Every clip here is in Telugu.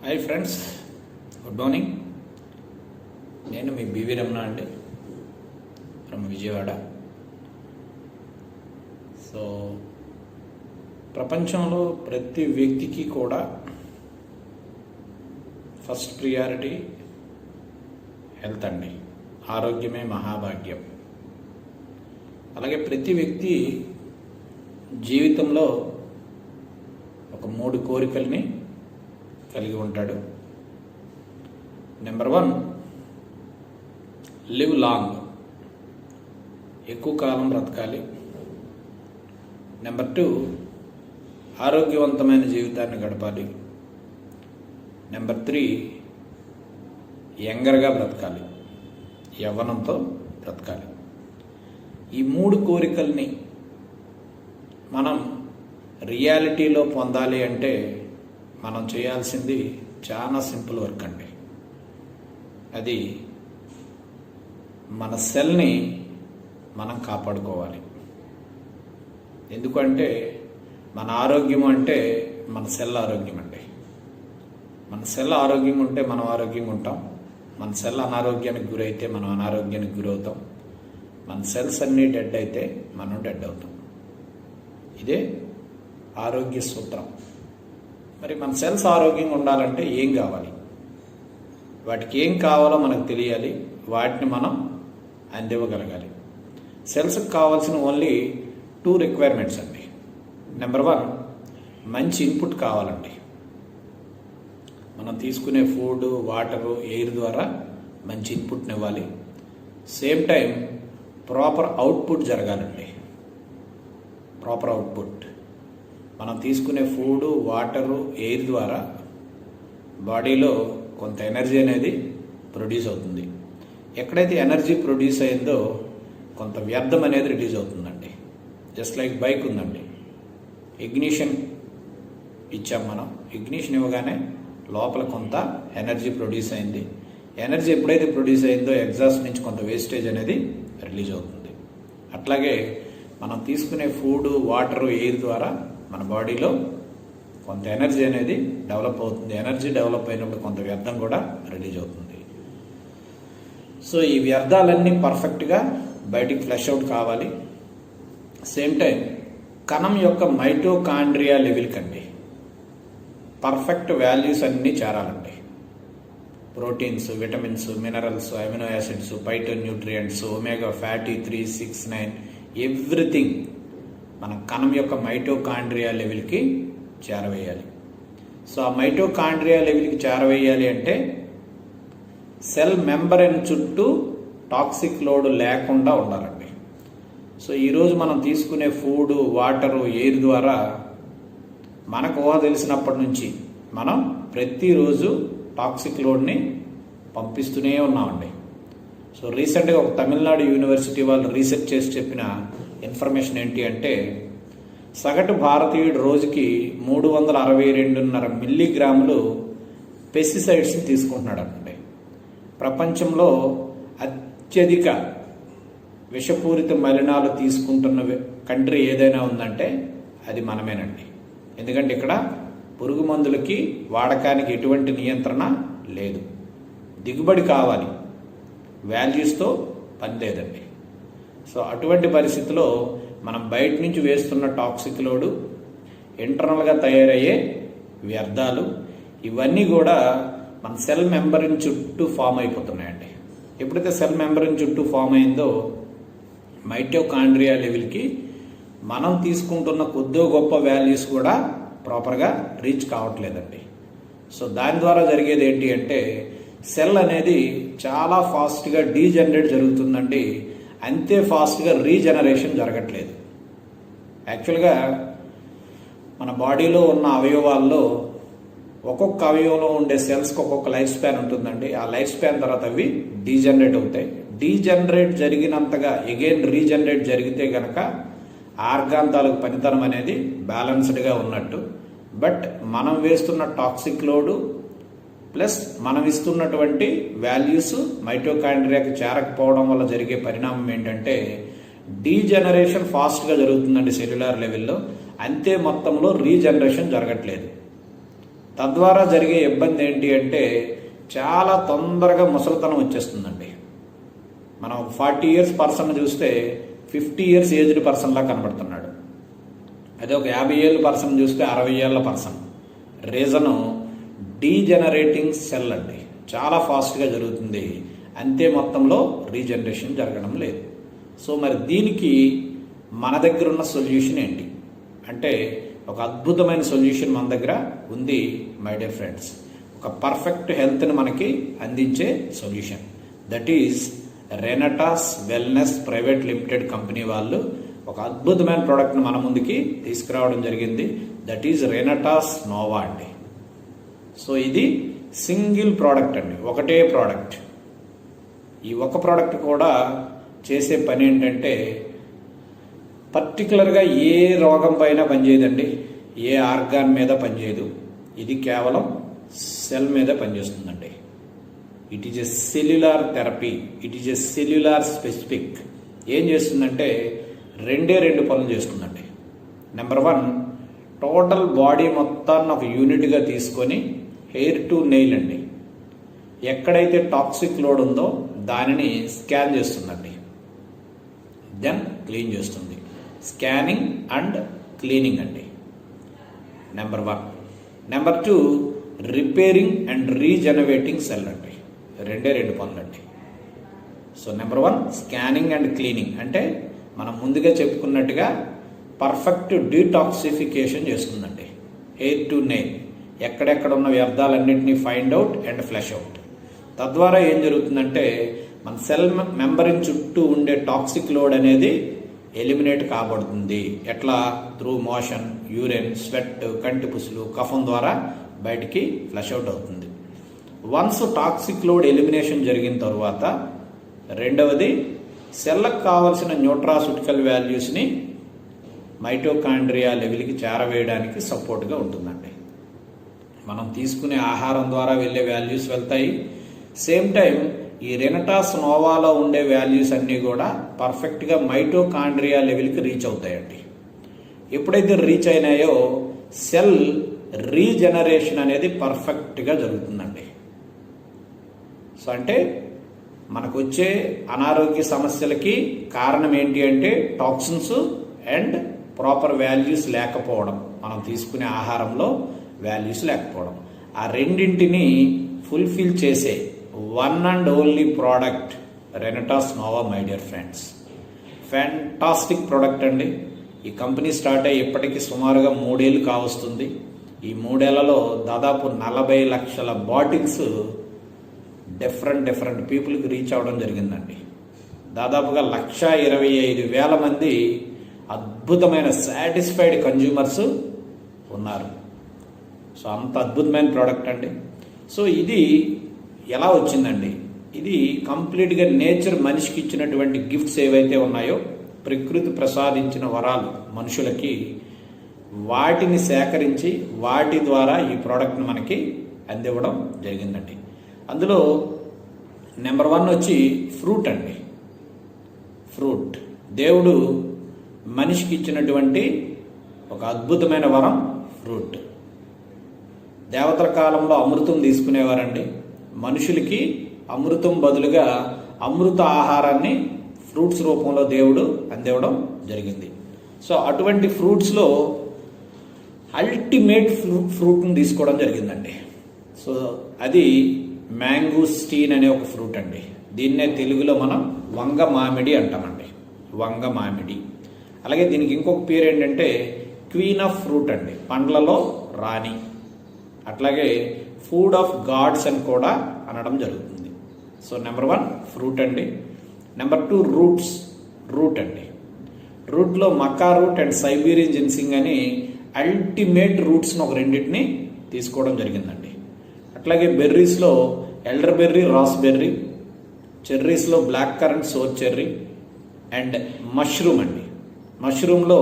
Hi friends, good morning. నేను మీ బివి రమణ అండి, ఫ్రమ్ విజయవాడ. సో ప్రపంచంలో ప్రతి వ్యక్తికి కూడా ఫస్ట్ ప్రియారిటీ హెల్త్ అండి. ఆరోగ్యమే మహాభాగ్యం. అలాగే ప్రతి వ్యక్తి జీవితంలో ఒక 3 కోరికల్ని కలిగి ఉంటాడు. నెంబర్ 1, లివ్ లాంగ్, ఎక్కువ కాలం బ్రతకాలి. నెంబర్ 2, ఆరోగ్యవంతమైన జీవితాన్ని గడపాలి. నెంబర్ 3, యంగర్గా బ్రతకాలి, యవ్వనంతో బ్రతకాలి. ఈ 3 కోరికల్ని మనం రియాలిటీలో పొందాలి అంటే మనం చేయాల్సింది చాలా సింపుల్ వర్క్ అండి. అది మన సెల్ని మనం కాపాడుకోవాలి. ఎందుకంటే మన ఆరోగ్యం అంటే మన సెల్ ఆరోగ్యం అండి. మన సెల్ ఆరోగ్యంగా ఉంటే మనం ఆరోగ్యంగా ఉంటాం. మన సెల్ అనారోగ్యానికి గురైతే మనం అనారోగ్యానికి గురవుతాం. మన సెల్స్ అన్నీ డెడ్ అయితే మనం డెడ్ అవుతాం. ఇదే ఆరోగ్య సూత్రం. మరి మన సెల్స్ ఆరోగ్యంగా ఉండాలంటే ఏం కావాలి? వాటికి ఏం కావాలో మనకు తెలియాలి. వాటిని మనం అందివ్వగలగాలి. సెల్స్కి కావాల్సిన ఓన్లీ 2 రిక్వైర్మెంట్స్ అండి. నెంబర్ 1, మంచి ఇన్పుట్ కావాలండి. మనం తీసుకునే ఫుడ్, వాటరు, ఎయిర్ ద్వారా మంచి ఇన్పుట్ని ఇవ్వాలి. సేమ్ టైం ప్రాపర్ అవుట్పుట్ జరగాలండి. ప్రాపర్ అవుట్పుట్, మనం తీసుకునే ఫుడ్, వాటరు, ఎయిర్ ద్వారా బాడీలో కొంత ఎనర్జీ అనేది ప్రొడ్యూస్ అవుతుంది. ఎక్కడైతే ఎనర్జీ ప్రొడ్యూస్ అయిందో కొంత వ్యర్థం అనేది రిలీజ్ అవుతుందండి. జస్ట్ లైక్ బైక్ ఉందండి, ఇగ్నిషన్ ఇచ్చాం మనం. ఇగ్నిషన్ ఇవ్వగానే లోపల కొంత ఎనర్జీ ప్రొడ్యూస్ అయింది. ఎనర్జీ ఎప్పుడైతే ప్రొడ్యూస్ అయిందో ఎగ్జాస్ట్ నుంచి కొంత వేస్టేజ్ అనేది రిలీజ్ అవుతుంది. అట్లాగే మనం తీసుకునే ఫుడ్, వాటర్, ఎయిర్ ద్వారా మన బాడీలో కొంత ఎనర్జీ అనేది డెవలప్ అవుతుంది. ఎనర్జీ డెవలప్ అయినప్పుడు కొంత వ్యర్థం కూడా రిలీజ్ అవుతుంది. సో ఈ వ్యర్థాలన్నీ పర్ఫెక్ట్గా బయటికి ఫ్లష్ అవుట్ కావాలి. సేమ్ టైం కణం యొక్క మైటోకాండ్రియా లెవెల్కి అండి పర్ఫెక్ట్ వాల్యూస్ అన్నీ చేరాలండి. Proteins, vitamins, minerals, amino acids, phyto nutrients, omega fatty 3, 6, 9 everything మన కణం యొక్క మైటోకాండ్రియా లెవెల్కి చేరవేయాలి. సో ఆ మైటోకాండ్రియా లెవెల్కి చేరవేయాలి అంటే సెల్ మెంబ్రేన్ చుట్టూ టాక్సిక్ లోడ్ లేకుండా ఉండాలండి. సో ఈరోజు మనం తీసుకునే ఫుడ్, వాటరు, ఎయిర్ ద్వారా మనకు ఊహ తెలిసినప్పటి నుంచి మనం ప్రతిరోజు టాక్సిక్ లోడ్ని పంపిస్తూనే ఉన్నామండి. సో రీసెంట్గా ఒక తమిళనాడు యూనివర్సిటీ వాళ్ళు రీసెర్చ్ చేసి చెప్పిన ఇన్ఫర్మేషన్ ఏంటి అంటే సగటు భారతీయుడు రోజుకి 362.5 మిల్లీగ్రాములు పెస్టిసైడ్స్ని తీసుకుంటున్నాడండి. ప్రపంచంలో అత్యధిక విషపూరిత మలినాలు తీసుకుంటున్న కంట్రీ ఏదైనా ఉందంటే అది మనమేనండి. ఎందుకంటే ఇక్కడ పురుగు మందులకి వాడకానికి ఎటువంటి నియంత్రణ లేదు. దిగుబడి కావాలి, వాల్యూస్తో పని లేదండి. సో అటువంటి పరిస్థితిలో మనం బయట నుంచి వేస్తున్న టాక్సిక్ లోడు, ఇంటర్నల్గా తయారయ్యే వ్యర్థాలు, ఇవన్నీ కూడా మన సెల్ మెంబ్రేన్ చుట్టూ ఫామ్ అయిపోతున్నాయండి. ఎప్పుడైతే సెల్ మెంబ్రేన్ చుట్టూ ఫామ్ అయిందో మైటోకాండ్రియా లెవెల్కి మనం తీసుకుంటున్న కొద్దో గొప్ప వాల్యూస్ కూడా ప్రాపర్గా రీచ్ కావట్లేదండి. సో దాని ద్వారా జరిగేది ఏంటి అంటే సెల్ అనేది చాలా ఫాస్ట్గా డీజనరేట్ జరుగుతుందండి. అంతే ఫాస్ట్గా రీజనరేషన్ జరగట్లేదు. యాక్చువల్గా మన బాడీలో ఉన్న అవయవాల్లో ఒక్కొక్క అవయవంలో ఉండే సెల్స్కి ఒక్కొక్క లైఫ్ స్పాన్ ఉంటుందండి. ఆ లైఫ్ స్పాన్ తర్వాత అవి డీజనరేట్ అవుతాయి. డీజనరేట్ జరిగినంతగా ఎగైన్ రీజనరేట్ జరిగితే కనుక ఆర్గాన్ తాలూకు పనితనం అనేది బ్యాలెన్స్డ్గా ఉన్నట్టు. బట్ మనం వేస్తున్న టాక్సిక్ లోడు ప్లస్ మనం ఇస్తున్నటువంటి వాల్యూస్ మైటోకాండ్రియాకి చేరకపోవడం వల్ల జరిగే పరిణామం ఏంటంటే డీజనరేషన్ ఫాస్ట్గా జరుగుతుందండి సెల్యులార్ లెవెల్లో. అంతే మొత్తంలో రీజనరేషన్ జరగట్లేదు. తద్వారా జరిగే ఇబ్బంది ఏంటి అంటే చాలా తొందరగా ముసలితనం వచ్చేస్తుందండి. మనం 40 ఇయర్స్ పర్సన్ చూస్తే 50 ఇయర్స్ ఏజ్డ్ పర్సన్లా కనబడుతున్నాడు. అదే ఒక 50 ఏళ్ళ పర్సన్ చూస్తే 60 ఏళ్ళ పర్సన్. రీజను డీజనరేటింగ్ సెల్ అండి, చాలా ఫాస్ట్గా జరుగుతుంది, అంతే మొత్తంలో రీజనరేషన్ జరగడం లేదు. సో మరి దీనికి మన దగ్గర ఉన్న సొల్యూషన్ ఏంటి అంటే ఒక అద్భుతమైన సొల్యూషన్ మన దగ్గర ఉంది మై డియర్ ఫ్రెండ్స్. ఒక పర్ఫెక్ట్ హెల్త్ని మనకి అందించే solution, that is Renatus wellness private limited company వాళ్ళు ఒక అద్భుతమైన ప్రోడక్ట్ని మన ముందుకి తీసుకురావడం జరిగింది. దట్ ఈజ్ రెనటాస్ నోవా అండి. సో ఇది సింగిల్ ప్రోడక్ట్ అండి, ఒకటే ప్రోడక్ట్. ఈ ఒక ప్రోడక్ట్ కూడా చేసే పని ఏంటంటే పర్టికులర్గా ఏ రోగం పైన పనిచేయదండి, ఏ ఆర్గాన్ మీద పనిచేయదు. ఇది కేవలం సెల్ మీద పనిచేస్తుందండి. It is a cellular therapy, it is a cellular specific. ఏం చేస్తుందంటే రెండు పనులు చేస్తుందండి. నెంబర్ 1, టోటల్ బాడీ మొత్తాన్ని ఒక యూనిట్గా తీసుకొని హెయిర్ టు నెయిల్ అండి, ఎక్కడైతే టాక్సిక్ లోడ్ ఉందో దానిని స్కాన్ చేస్తుందండి, దెన్ క్లీన్ చేస్తుంది. స్కానింగ్ అండ్ క్లీనింగ్ అండి number 1. Number 2, repairing and regenerating cell అండి. రెండు పనులండి. So number 1 scanning and cleaning అంటే మనం ముందుగా చెప్పుకున్నట్టుగా పర్ఫెక్ట్ డీటాక్సిఫికేషన్ చేస్తుందండి. హెయిర్ టు నెయిల్, ఎక్కడెక్కడ ఉన్న వ్యర్థాలన్నింటినీ find out and flush out. తద్వారా ఏం జరుగుతుందంటే మన సెల్ మెంబరిన్ చుట్టూ ఉండే టాక్సిక్ లోడ్ అనేది ఎలిమినేట్ కాబడుతుంది. ఎట్లా? త్రూ మోషన్, యూరిన్, స్వెట్, కంటి పుసులు, కఫం ద్వారా బయటికి ఫ్లష్ అవుట్ అవుతుంది. వన్స్ టాక్సిక్ లోడ్ ఎలిమినేషన్ జరిగిన తర్వాత రెండవది సెల్లకు కావాల్సిన న్యూట్రాసూటికల్ వాల్యూస్ని మైటోకాండ్రియా లెవెల్కి చేరవేయడానికి సపోర్ట్గా ఉంటుందండి. మనం తీసుకునే ఆహారం ద్వారా వెళ్ళే వాల్యూస్ వెళ్తాయి. సేమ్ టైం ఈ రెనటాస్ నోవాలో ఉండే వాల్యూస్ అన్నీ కూడా పర్ఫెక్ట్గా మైటోకాండ్రియా లెవెల్కి రీచ్ అవుతాయండి. ఎప్పుడైతే రీచ్ అయినాయో సెల్ రీజనరేషన్ అనేది పర్ఫెక్ట్గా జరుగుతుందండి. సో అంటే మనకు వచ్చే అనారోగ్య సమస్యలకి కారణం ఏంటి అంటే టాక్సిన్స్ అండ్ ప్రాపర్ వాల్యూస్ లేకపోవడం, మనం తీసుకునే ఆహారంలో వాల్యూస్ లేకపోవడం. ఆ రెండింటిని ఫుల్ఫిల్ చేసే one and only product Renatus Nova my dear friends. Fantastic product అండి. ఈ కంపెనీ స్టార్ట్ అయ్యి ఇప్పటికీ సుమారుగా 3 ఏళ్ళు కావస్తుంది. ఈ 3 ఏళ్లలో దాదాపు 40 లక్షల బాటిల్స్ డిఫరెంట్ పీపుల్కి రీచ్ అవ్వడం జరిగిందండి. దాదాపుగా 1,25,000 మంది అద్భుతమైన సాటిస్ఫైడ్ కన్జ్యూమర్స్ ఉన్నారు. సో అంత అద్భుతమైన ప్రోడక్ట్ అండి. సో ఇది ఎలా వచ్చిందండి? ఇది కంప్లీట్గా నేచర్ మనిషికి ఇచ్చినటువంటి గిఫ్ట్స్ ఏవైతే ఉన్నాయో, ప్రకృతి ప్రసాదించిన వరాలు మనుషులకి, వాటిని సేకరించి వాటి ద్వారా ఈ ప్రోడక్ట్ని మనకి అందివ్వడం జరిగిందండి. అందులో నెంబర్ 1 వచ్చి ఫ్రూట్ అండి. ఫ్రూట్ దేవుడు మనిషికి ఇచ్చినటువంటి ఒక అద్భుతమైన వరం ఫ్రూట్. దేవతల కాలంలో అమృతం తీసుకునేవారండి. మనుషులకి అమృతం బదులుగా అమృత ఆహారాన్ని ఫ్రూట్స్ రూపంలో దేవుడు అందివ్వడం జరిగింది. సో అటువంటి ఫ్రూట్స్లో అల్టిమేట్ ఫ్రూట్ని తీసుకోవడం జరిగిందండి. సో అది మ్యాంగోస్టీన్ అనే ఒక ఫ్రూట్ అండి. దీన్నే తెలుగులో మనం వంగ మామిడి అంటామండి, వంగ మామిడి. అలాగే దీనికి ఇంకొక పేరు ఏంటంటే క్వీన్ ఆఫ్ ఫ్రూట్ అండి, పండ్లలో రాణి. అట్లాగే ఫుడ్ ఆఫ్ గాడ్స్ అని కూడా అనడం జరుగుతుంది. సో నెంబర్ 1 ఫ్రూట్ అండి. నెంబర్ 2 రూట్ అండి. రూట్లో maca root and Siberian ginseng అని అల్టిమేట్ రూట్స్ని ఒక రెండింటిని తీసుకోవడం జరిగిందండి. అట్లాగే బెర్రీస్లో ఎల్డర్ బెర్రీ, రాస్బెర్రీ, చెర్రీస్లో black currant, sour cherry and mushroom అండి. మష్రూమ్లో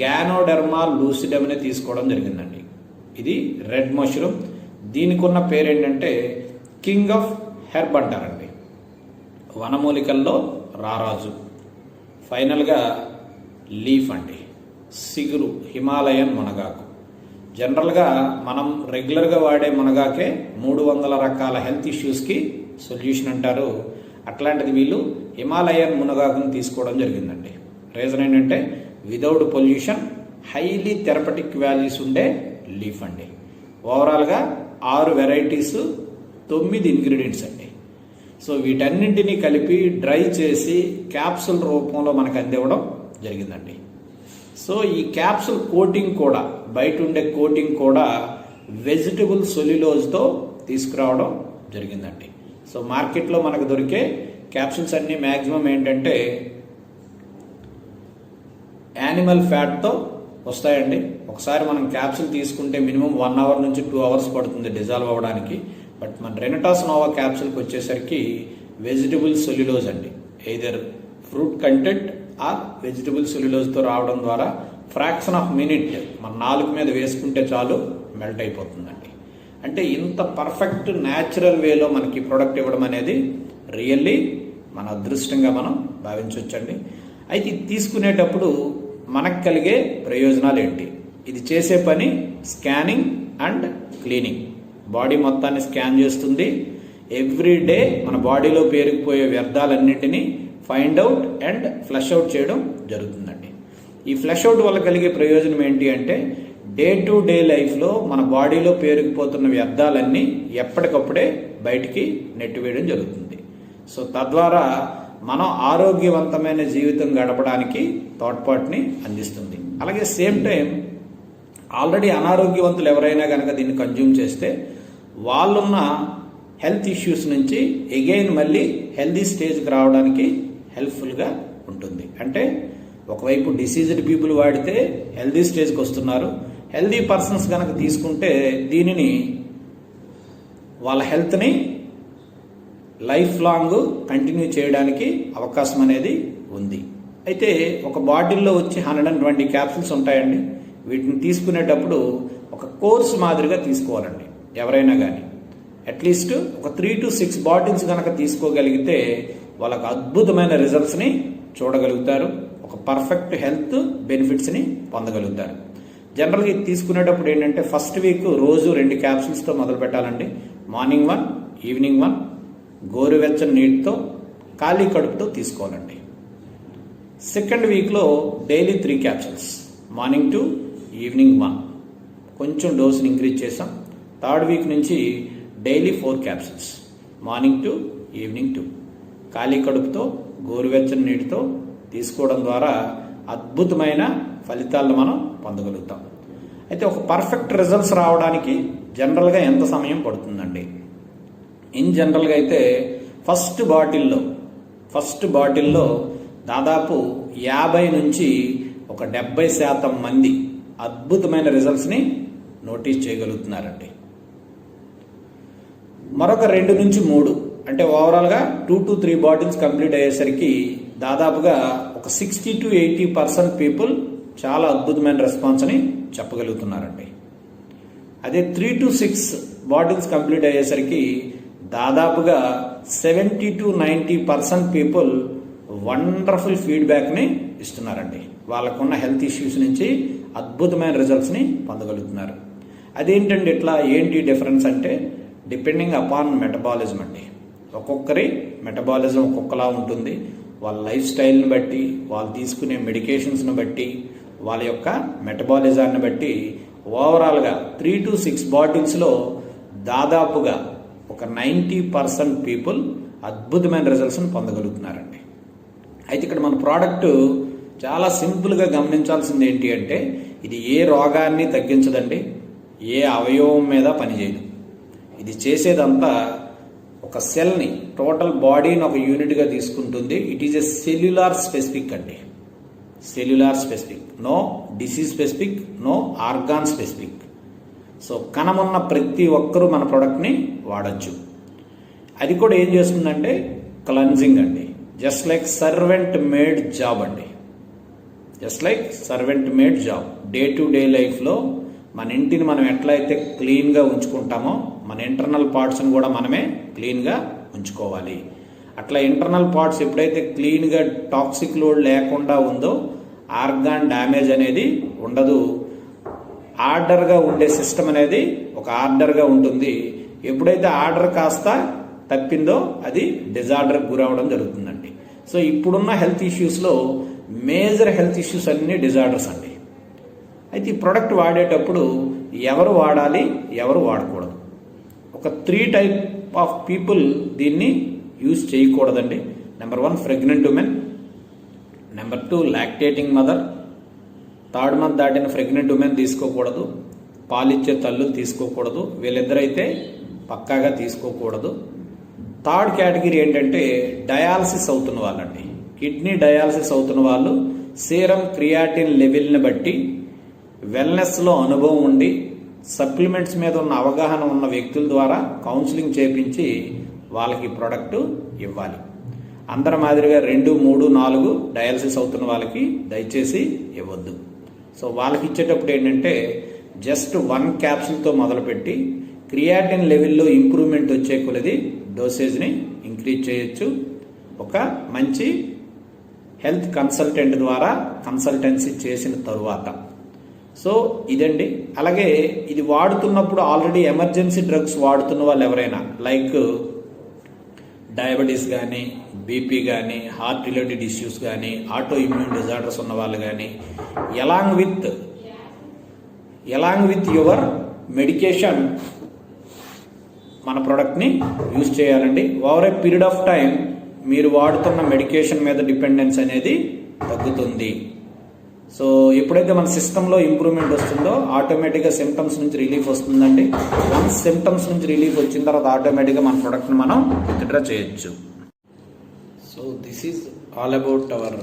గ్యానోడెర్మా లూసిడమ్ అని తీసుకోవడం జరిగిందండి. ఇది రెడ్ మష్రూమ్. దీనికి ఉన్న పేరు ఏంటంటే కింగ్ ఆఫ్ హెర్బ్ అంటారండి. వనమూలికల్లో రారాజు. ఫైనల్గా లీఫ్ అండి, సిగురు, హిమాలయన్ మునగాకు. జనరల్గా మనం రెగ్యులర్గా వాడే మునగాకే 300 రకాల హెల్త్ ఇష్యూస్కి సొల్యూషన్ అంటారు. అట్లాంటిది వీళ్ళు హిమాలయన్ మునగాకుని తీసుకోవడం జరిగిందండి. రీజన్ ఏంటంటే without pollution, highly therapeutic values ఉండే లీఫ్ అండి. ఓవరాల్గా 6 వెరైటీస్, 9 ఇంగ్రీడియంట్స్ అండి. సో వీటన్నింటినీ కలిపి డ్రై చేసి క్యాప్సూల్ రూపంలో మనకు అందివ్వడం జరిగిందండి. సో ఈ క్యాప్సూల్ కోటింగ్ కూడా, బయట ఉండే కోటింగ్ కూడా వెజిటబుల్ సెల్యులోజ్తో తీసుకురావడం జరిగిందండి. సో మార్కెట్లో మనకు దొరికే క్యాప్సూల్స్ అన్నీ మ్యాక్సిమం ఏంటంటే యానిమల్ ఫ్యాట్తో వస్తాయండి. ఒకసారి మనం క్యాప్సూల్ తీసుకుంటే మినిమం 1 అవర్ నుంచి 2 అవర్స్ పడుతుంది డిజాల్వ్ అవ్వడానికి. బట్ మన రెనటాస్ నోవా క్యాప్సూల్కి వచ్చేసరికి వెజిటబుల్ సెల్యులోజ్ అండి, either fruit content or vegetable సెల్యులోజ్తో రావడం ద్వారా ఫ్రాక్షన్ ఆఫ్ మినిట్ మన నాలుగు మీద వేసుకుంటే చాలు మెల్ట్ అయిపోతుందండి. అంటే ఇంత పర్ఫెక్ట్ న్యాచురల్ వేలో మనకి ప్రోడక్ట్ ఇవ్వడం అనేది రియల్లీ మన అదృష్టంగా మనం భావించవచ్చండి. అయితే ఇది తీసుకునేటప్పుడు మనకు కలిగే ప్రయోజనాలు ఏంటి? ఇది చేసే పని స్కానింగ్ అండ్ క్లీనింగ్. బాడీ మొత్తాన్ని స్కాన్ చేస్తుంది. ఎవ్రీ డే మన బాడీలో పేరుకుపోయే వ్యర్థాలన్నింటినీ find out and flush out చేయడం జరుగుతుందండి. ఈ ఫ్లష్ అవుట్ వల్ల కలిగే ప్రయోజనం ఏంటి అంటే డే టు డే లైఫ్లో మన బాడీలో పేరుకుపోతున్న వ్యర్థాలన్నీ ఎప్పటికప్పుడే బయటికి నెట్టివేయడం జరుగుతుంది. సో తద్వారా మనం ఆరోగ్యవంతమైన జీవితం గడపడానికి తోడ్పాటుని అందిస్తుంది. అలాగే సేమ్ టైం ఆల్రెడీ అనారోగ్యవంతులు ఎవరైనా కనుక దీన్ని కన్జ్యూమ్ చేస్తే వాళ్ళున్న హెల్త్ ఇష్యూస్ నుంచి ఎగైన్ మళ్ళీ హెల్దీ స్టేజ్కి రావడానికి హెల్ప్ఫుల్గా ఉంటుంది. అంటే ఒకవైపు డిసీజ్డ్ పీపుల్ వాడితే హెల్దీ స్టేజ్కి వస్తున్నారు, హెల్దీ పర్సన్స్ కనుక తీసుకుంటే దీనిని వాళ్ళ హెల్త్ని లైఫ్ లాంగ్ కంటిన్యూ చేయడానికి అవకాశం అనేది ఉంది. అయితే ఒక బాటిల్లో వచ్చి 120 క్యాప్సూల్స్ ఉంటాయండి. వీటిని తీసుకునేటప్పుడు ఒక కోర్స్ మాదిరిగా తీసుకోవాలండి ఎవరైనా కానీ. అట్లీస్ట్ ఒక 3 to 6 బాటిల్స్ కనుక తీసుకోగలిగితే వాళ్ళకు అద్భుతమైన రిజల్ట్స్ని చూడగలుగుతారు, ఒక పర్ఫెక్ట్ హెల్త్ బెనిఫిట్స్ని పొందగలుగుతారు. జనరల్గా ఇది తీసుకునేటప్పుడు ఏంటంటే ఫస్ట్ వీక్ రోజు 2 క్యాప్సూల్స్తో మొదలు పెట్టాలండి. మార్నింగ్ 1, ఈవినింగ్ 1, గోరువెచ్చని నీటితో ఖాళీ కడుపుతో తీసుకోవాలండి. సెకండ్ వీక్లో డైలీ 3 క్యాప్సూల్స్, మార్నింగ్ 2, ఈవినింగ్ 1, కొంచెం డోస్ని ఇంక్రీజ్ చేసాం. థర్డ్ వీక్ నుంచి డైలీ 4 క్యాప్సూల్స్, మార్నింగ్ 2, ఈవినింగ్ 2, ఖాళీ కడుపుతో గోరువెచ్చని నీటితో తీసుకోవడం ద్వారా అద్భుతమైన ఫలితాలను మనం పొందగలుగుతాం. అయితే ఒక పర్ఫెక్ట్ రిజల్ట్స్ రావడానికి జనరల్గా ఎంత సమయం పడుతుందండి? ఇన్ జనరల్గా అయితే ఫస్ట్ బాటిల్లో దాదాపు 50 నుంచి ఒక 70% మంది అద్భుతమైన రిజల్ట్స్ని నోటీస్ చేయగలుగుతున్నారండి. మరొక 2 నుంచి 3 అంటే ఓవరాల్గా 2 to 3 బాటిల్స్ కంప్లీట్ అయ్యేసరికి దాదాపుగా ఒక 60 to 80% పీపుల్ చాలా అద్భుతమైన రెస్పాన్స్ని చెప్పగలుగుతున్నారండి. అదే 3 to 6 బాటిల్స్ కంప్లీట్ అయ్యేసరికి దాదాపుగా 70 to 90% పీపుల్ వండర్ఫుల్ ఫీడ్బ్యాక్ని ఇస్తున్నారండి. వాళ్ళకున్న హెల్త్ ఇష్యూస్ నుంచి అద్భుతమైన రిజల్ట్స్ని పొందగలుగుతున్నారు. అదేంటండి ఇట్లా ఏంటి డిఫరెన్స్ అంటే డిపెండింగ్ అపాన్ మెటబాలిజం అండి. ఒక్కొక్కరి మెటబాలిజం ఒక్కొక్కలా ఉంటుంది. వాళ్ళ లైఫ్ స్టైల్ని బట్టి, వాళ్ళు తీసుకునే మెడికేషన్స్ని బట్టి, వాళ్ళ యొక్క మెటబాలిజాన్ని బట్టి ఓవరాల్గా 3 to 6 బాటిల్స్లో దాదాపుగా ఒక 90% పీపుల్ అద్భుతమైన రిజల్ట్స్ని పొందగలుగుతున్నారండి. అయితే ఇక్కడ మన ప్రోడక్ట్ చాలా సింపుల్గా గమనించాల్సింది ఏంటి అంటే ఇది ఏ రోగాన్ని తగ్గించదండి, ఏ అవయవం మీద పనిచేయదు. ఇది చేసేదంతా ఒక సెల్ని, టోటల్ బాడీని ఒక యూనిట్గా తీసుకుంటుంది. It is a cellular specific అండి, cellular specific, no disease specific, no organ specific. So కణమున్న ప్రతి ఒక్కరూ మన ప్రోడక్ట్ని వాడచ్చు. అది కూడా ఏం చేస్తుందంటే క్లెన్జింగ్ అండి, just like servant maid job అండి, just like servant maid job. Day to day లైఫ్లో మన ఇంటిని మనం ఎట్లయితే క్లీన్గా ఉంచుకుంటామో మన ఇంటర్నల్ పార్ట్స్ని కూడా మనమే క్లీన్గా ఉంచుకోవాలి. అట్లా ఇంటర్నల్ పార్ట్స్ ఎప్పుడైతే క్లీన్గా టాక్సిక్ లోడ్ లేకుండా ఉందో ఆర్గాన్ డ్యామేజ్ అనేది ఉండదు. ఆర్డర్గా ఉండే సిస్టమ్ అనేది ఒక ఆర్డర్గా ఉంటుంది. ఎప్పుడైతే ఆర్డర్ కాస్త తప్పిందో అది డిజార్డర్కి గురవడం జరుగుతుందండి. సో ఇప్పుడున్న హెల్త్ ఇష్యూస్లో మేజర్ హెల్త్ ఇష్యూస్ అన్నీ డిజార్డర్స్ అండి. అయితే ఈ ప్రోడక్ట్ వాడేటప్పుడు ఎవరు వాడాలి, ఎవరు వాడకూడదు, ఒక 3 టైప్ ఆఫ్ పీపుల్ దీన్ని యూజ్ చేయకూడదండి. Number 1 pregnant women, number 2 lactating mother, 3rd month దాటిన ప్రెగ్నెంట్ ఉమెన్ తీసుకోకూడదు, పాలిచ్చే తల్లులు తీసుకోకూడదు, వీళ్ళిద్దరైతే పక్కాగా తీసుకోకూడదు. 3rd కేటగిరీ ఏంటంటే డయాలసిస్ అవుతున్న వాళ్ళండి. కిడ్నీ డయాలసిస్ అవుతున్న వాళ్ళు సీరం క్రియాటిన్ లెవెల్ని బట్టి వెల్నెస్లో అనుభవం ఉండి సప్లిమెంట్స్ మీద ఉన్న అవగాహన ఉన్న వ్యక్తుల ద్వారా కౌన్సిలింగ్ చేపించి వాళ్ళకి ప్రోడక్ట్ ఇవ్వాలి. అందరి మాదిరిగా 2, 3, 4 డయాలసిస్ అవుతున్న వాళ్ళకి దయచేసి ఇవ్వద్దు. సో వాళ్ళకి ఇచ్చేటప్పుడు ఏంటంటే జస్ట్ 1 క్యాప్సూల్తో మొదలుపెట్టి క్రియాటిన్ లెవెల్లో ఇంప్రూవ్మెంట్ వచ్చే కొలది డోసేజ్ని ఇంక్రీజ్ చేయొచ్చు. ఒక మంచి హెల్త్ కన్సల్టెంట్ ద్వారా కన్సల్టెన్సీ చేసిన తరువాత. సో ఇదండి. అలాగే ఇది వాడుతున్నప్పుడు ఆల్రెడీ ఎమర్జెన్సీ డ్రగ్స్ వాడుతున్న వాళ్ళు ఎవరైనా లైక్ డయాబెటీస్ కానీ, బీపీ కానీ, హార్ట్ రిలేటెడ్ ఇష్యూస్ కానీ, ఆటో ఇమ్యూన్ డిజార్డర్స్ ఉన్న వాళ్ళు కానీ ఎలాంగ్ విత్ యువర్ మెడికేషన్ మన ప్రోడక్ట్ని యూజ్ చేయాలండి. Over a period of time మీరు వాడుతున్న మెడికేషన్ మీద డిపెండెన్స్ అనేది తగ్గుతుంది. సో ఎప్పుడైతే మన సిస్టంలో ఇంప్రూవ్మెంట్ వస్తుందో ఆటోమేటిక్గా సిమ్టమ్స్ నుంచి రిలీఫ్ వస్తుందండి. వన్స్ సిమ్టమ్స్ నుంచి రిలీఫ్ వచ్చిన తర్వాత ఆటోమేటిక్గా మన ప్రోడక్ట్ని మనం విత్డ్రా చేయొచ్చు. So this is all about our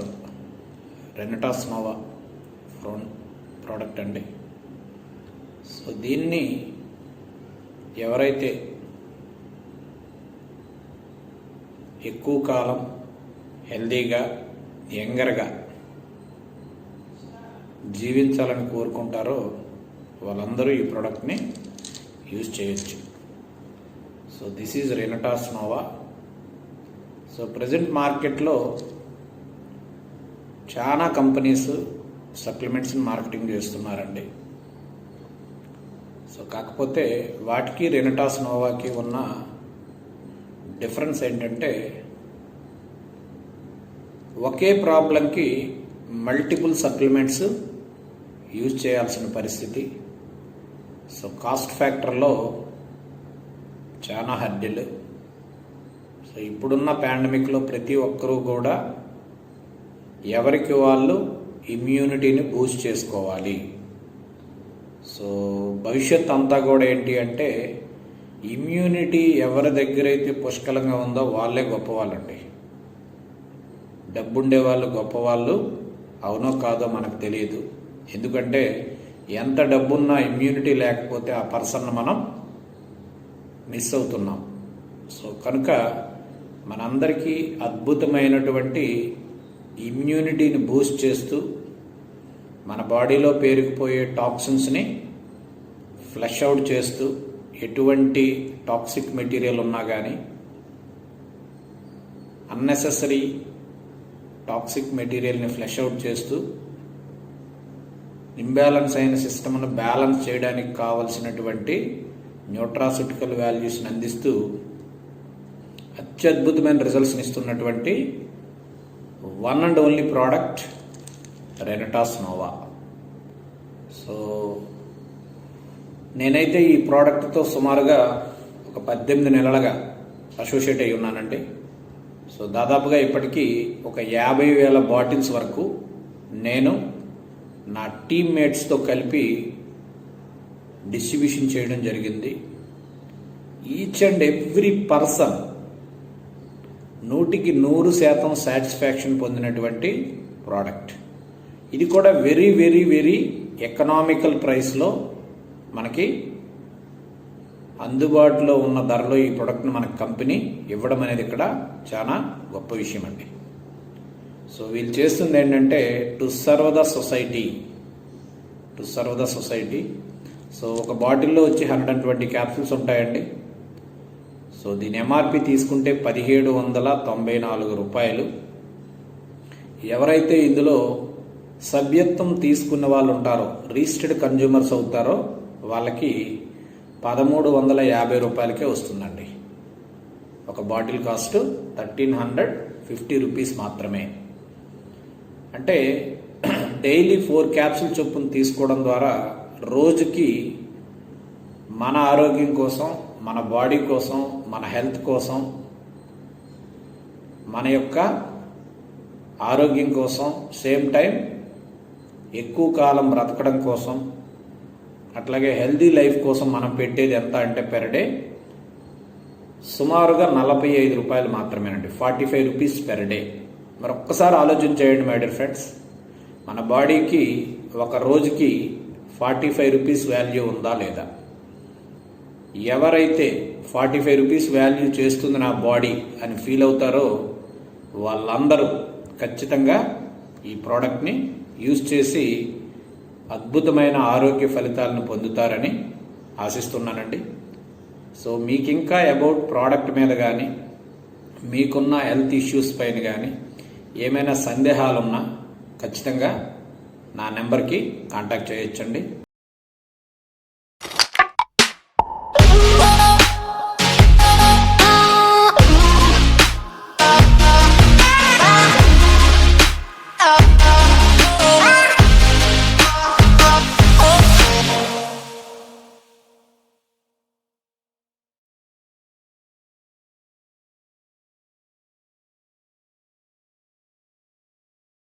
Renatus Nova product అండి. సో దీన్ని ఎవరైతే ఎక్కువ కాలం హెల్దీగా యంగర్గా జీవించాలని కోరుకుంటారో వాళ్ళందరూ ఈ ప్రోడక్ట్ని యూజ్ చేయొచ్చు. So this is Renatus Nova. So present మార్కెట్లో చాలా కంపెనీస్ సప్లిమెంట్స్ని మార్కెటింగ్ చేస్తున్నారండి. సో కాకపోతే వాటికి రెనటాస్ నోవాకి ఉన్న డిఫరెన్స్ ఏంటంటే ఒకే ప్రాబ్లంకి మల్టిపుల్ సప్లిమెంట్స్ యూజ్ చేయాల్సిన పరిస్థితి. సో కాస్ట్ ఫ్యాక్టర్లో చాలా హర్డిల్. సో ఇప్పుడున్న పాండమిక్లో ప్రతి ఒక్కరూ కూడా ఎవరికి వాళ్ళు ఇమ్యూనిటీని బూస్ట్ చేసుకోవాలి. సో భవిష్యత్ అంతా కూడా ఏంటి అంటే ఇమ్యూనిటీ ఎవరి దగ్గర అయితే పుష్కలంగా ఉందో వాళ్ళే గొప్పవాళ్ళండి. డబ్బుండే వాళ్ళు గొప్పవాళ్ళు అవునో కాదో మనకు తెలియదు. ఎందుకంటే ఎంత డబ్బున్నా ఇమ్యూనిటీ లేకపోతే ఆ పర్సన్ మనం మిస్ అవుతున్నాం. సో కనుక మనందరికీ అద్భుతమైనటువంటి ఇమ్యూనిటీని బూస్ట్ చేస్తూ మన బాడీలో పేరుకుపోయే టాక్సిన్స్ని ఫ్లష్ అవుట్ చేస్తూ ఎటువంటి టాక్సిక్ మెటీరియల్ ఉన్నా కానీ అన్నెసెసరీ టాక్సిక్ మెటీరియల్ని ఫ్లష్ అవుట్ చేస్తూ ఇంబ్యాలెన్స్ అయిన సిస్టమ్ను బ్యాలెన్స్ చేయడానికి కావలసినటువంటి న్యూట్రాసిటికల్ వాల్యూస్ని అందిస్తూ అత్యద్భుతమైన రిజల్ట్స్ని ఇస్తున్నటువంటి one and only product Renatus Nova. So నేనైతే ఈ ప్రోడక్ట్తో సుమారుగా ఒక 18 నెలలుగా అసోసియేట్ అయి ఉన్నానండి. సో దాదాపుగా ఇప్పటికీ ఒక 50,000 బాటిల్స్ వరకు నేను నా టీమ్మేట్స్తో కలిపి డిస్ట్రిబ్యూషన్ చేయడం జరిగింది. Each and every person 100% satisfaction పొందినటువంటి ప్రోడక్ట్. ఇది కూడా వెరీ వెరీ వెరీ ఎకనామికల్ ప్రైస్లో మనకి అందుబాటులో ఉన్న ధరలో ఈ ప్రోడక్ట్ని మన కంపెనీ ఇవ్వడం అనేది ఇక్కడ చాలా గొప్ప విషయం అండి. సో వీళ్ళు చేస్తుంది ఏంటంటే to serve the society. So ఒక బాటిల్లో వచ్చి 120 క్యాప్సూల్స్ ఉంటాయండి. సో దీని ఎంఆర్పి తీసుకుంటే 1794 రూపాయలు. ఎవరైతే ఇందులో సభ్యత్వం తీసుకున్న వాళ్ళు ఉంటారో, రిజిస్టర్డ్ కన్జ్యూమర్స్ అవుతారో వాళ్ళకి 1350 రూపాయలకే వస్తుందండి. ఒక బాటిల్ కాస్ట్ 1350 రూపీస్ మాత్రమే. అంటే డైలీ 4 క్యాప్సూల్ చొప్పున తీసుకోవడం ద్వారా రోజుకి మన ఆరోగ్యం కోసం, మన బాడీ కోసం, మన హెల్త్ కోసం, మన యొక్క ఆరోగ్యం కోసం, సేమ్ టైం ఎక్కువ కాలం బ్రతకడం కోసం, అట్లాగే హెల్దీ లైఫ్ కోసం మనం పెట్టేది ఎంత అంటే పెర్ డే సుమారుగా 45 రూపాయలు మాత్రమేనండి. 45 రూపీస్ పెర్ డే. మరి ఒక్కసారి ఆలోచన చేయండి మై డియర్ ఫ్రెండ్స్, మన బాడీకి ఒక రోజుకి 45 రూపీస్ వాల్యూ ఉందా లేదా? ఎవరైతే 45 రూపీస్ వాల్యూ చేస్తుంది నా బాడీ అని ఫీల్ అవుతారో వాళ్ళందరూ ఖచ్చితంగా ఈ ప్రోడక్ట్ని యూజ్ చేసి అద్భుతమైన ఆరోగ్య ఫలితాలను పొందుతారని ఆశిస్తున్నానండి. సో మీకు ఇంకా అబౌట్ ప్రోడక్ట్ మీద కానీ, మీకున్న హెల్త్ ఇష్యూస్ పైన కానీ ఏమైనా సందేహాలున్నా ఖచ్చితంగా నా నెంబర్కి కాంటాక్ట్ చేయొచ్చండి.